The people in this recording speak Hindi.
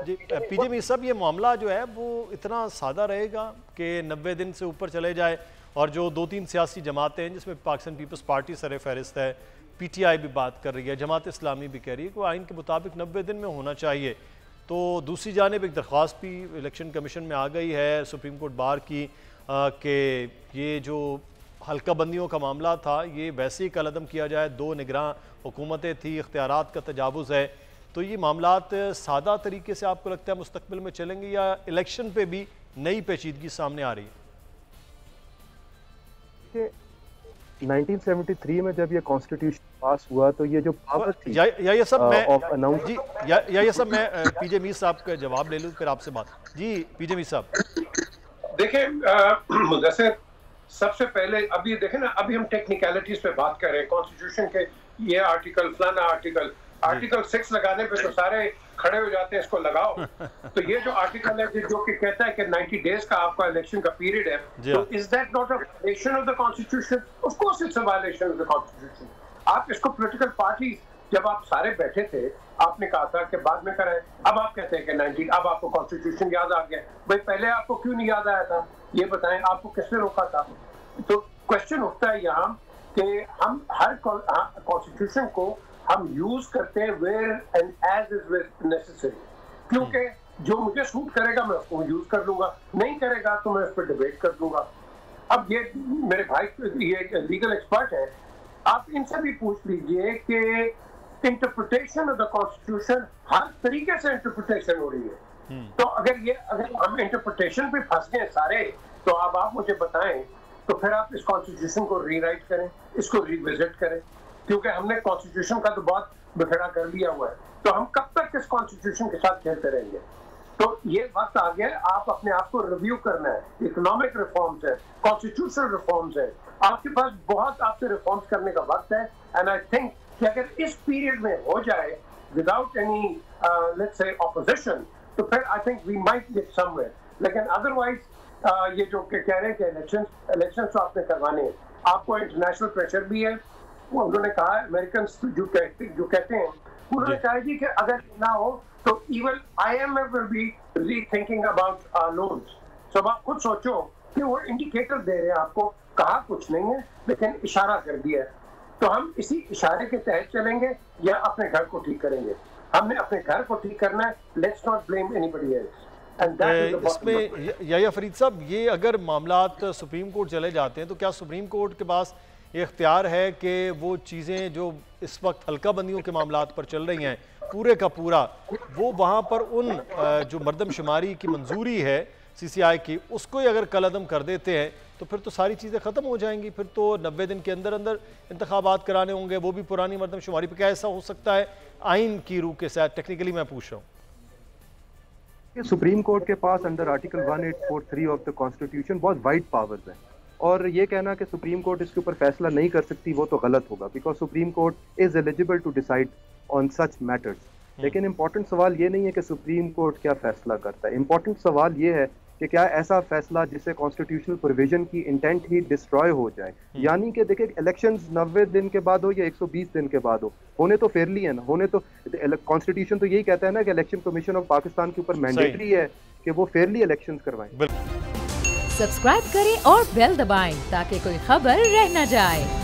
जी पीजे मीर साहब, ये मामला जो है वो इतना सादा रहेगा कि 90 दिन से ऊपर चले जाए, और जो 2-3 सियासी जमातें हैं जिसमें पाकिस्तान पीपल्स पार्टी सर फहरिस्त है, PTI भी बात कर रही है, जमात इस्लामी भी कह रही है कि आइन के मुताबिक 90 दिन में होना चाहिए, तो दूसरी जानिब एक दरख्वास्त भी इलेक्शन कमीशन में आ गई है सुप्रीम कोर्ट बार की कि ये जो हल्का बंदियों का मामला था ये वैसे ही कलअदम किया जाए, 2 निगरान हुकूमतें थी, इख्तियारात का तजावुज़ है, तो ये मामलात सादा तरीके से आपको लगता है मुस्तकबिल में चलेंगे या इलेक्शन पे भी नई पेचीदगी सामने आ रही है? 1973 में जब ये कॉन्स्टिट्यूशन पास हुआ तो ये जो पावर थी ये सब मैं पीजे मीर साहब का जवाब ले लूँ फिर आपसे बात। जी पीजे मीर साहब देखिए, मुदस्सिर, सबसे पहले अभी देखें ना, अभी हम टेक्निकलिटीज पे बात कर रहे हैं कॉन्स्टिट्यूशन के, ये आर्टिकल फलाना आर्टिकल 6 लगाने पे तो सारे खड़े हो जाते हैं, इसको लगाओ। तो ये जो आर्टिकल है जो कि कहता है कि 90 डेज का आपका इलेक्शन का पीरियड है, तो is that not a violation of the constitution? Of course it's a violation of the constitution. आप इसको पॉलिटिकल पार्टी, जब आप सारे बैठे थे आपने कहा था कि बाद में करें, अब आप कहते हैं कि 90, अब आपको कॉन्स्टिट्यूशन याद आ गया। भाई पहले आपको क्यों नहीं याद आया था, ये बताएं, आपको किसने रोका था? तो क्वेश्चन उठता है यहाँ कि हम हर कॉन्स्टिट्यूशन को हम यूज करते हैं where and as is necessary, क्योंकि जो मुझे सूट करेगा मैं उसको यूज कर लूंगा, नहीं करेगा तो मैं उस पर डिबेट कर दूंगा। अब ये मेरे भाई ये लीगल एक्सपर्ट है, आप इनसे भी पूछ लीजिए कि इंटरप्रिटेशन ऑफ द कॉन्स्टिट्यूशन हर तरीके से इंटरप्रिटेशन हो रही है। तो अगर हम इंटरप्रिटेशन पे फंस गए सारे, तो अब आप मुझे बताएं, तो फिर आप इस कॉन्स्टिट्यूशन को रीराइट करें, इसको रिविजिट करें, क्योंकि हमने कॉन्स्टिट्यूशन का तो बहुत बिखरा कर लिया हुआ है, तो हम कब तक इस कॉन्स्टिट्यूशन के साथ खेलते रहेंगे? तो ये वक्त आ गया, आप अपने आप को रिव्यू करना है। इकोनॉमिक रिफॉर्म्स है, कॉन्स्टिट्यूशनल रिफॉर्म्स है, आपके पास बहुत आपसे रिफॉर्म्स करने का वक्त है। एंड आई थिंक कि अगर इस पीरियड में हो जाए विदाउट एनी लेट्स से ऑपोजिशन, तो फिर I think we might get somewhere. लेकिन अदरवाइज ये जो कह रहे हैं कि इलेक्शन तो आपने करवाने हैं, आपको इंटरनेशनल प्रेशर भी है। उन्होंने कहा, अमेरिकन जो कहते हैं, उन्होंने कहा जी कि अगर ना हो तो even IMF will be rethinking about loans. सब आप खुद सोचो कि वो इंडिकेटर दे रहे हैं आपको, कहा कुछ नहीं है लेकिन इशारा कर दिया है। तो हम इसी इशारे के तहत चलेंगे या अपने घर को ठीक करेंगे? हमने अपने घर को ठीक करना है, let's not blame anybody else. इसमें याया फरीद साहब, ये अगर मामलात सुप्रीम कोर्ट चले जाते हैं तो क्या सुप्रीम कोर्ट के पास ये इख्तियार है कि वो चीज़ें जो इस वक्त हल्का बंदियों के मामलात पर चल रही हैं पूरे का पूरा, वो वहाँ पर उन जो मरदमशुमारी की मंजूरी है CCI की, उसको ही अगर कलअदम कर देते हैं तो फिर तो सारी चीज़ें ख़त्म हो जाएंगी, फिर तो 90 दिन के अंदर अंदर इंतखाबात कराने होंगे, वो भी पुरानी मरदमशुमारी पर? क्या ऐसा हो सकता है आइन की रूह के साथ? टेक्निकली मैं पूछ रहा हूँ। सुप्रीम कोर्ट के पास under article 1843 of the constitution बहुत वाइड पावर्स हैं, और ये कहना कि सुप्रीम कोर्ट इसके ऊपर फैसला नहीं कर सकती वो तो गलत होगा, because supreme court is eligible to decide on such matters. लेकिन इंपॉर्टेंट सवाल ये नहीं है कि सुप्रीम कोर्ट क्या फैसला करता है, इंपॉर्टेंट सवाल ये है कि क्या ऐसा फैसला जिससे कॉन्स्टिट्यूशनल प्रोविजन की इंटेंट ही डिस्ट्रॉय हो जाए। यानी कि देखिए, इलेक्शंस 90 दिन के बाद हो या 120 दिन के बाद हो, होने तो फेयरली है ना, होने तो कॉन्स्टिट्यूशन तो यही कहता है ना कि इलेक्शन कमीशन ऑफ पाकिस्तान के ऊपर मैंडेटरी है कि वो फेयरली इलेक्शन करवाएं। सब्सक्राइब करें और बेल दबाएं ताकि कोई खबर रह न जाए।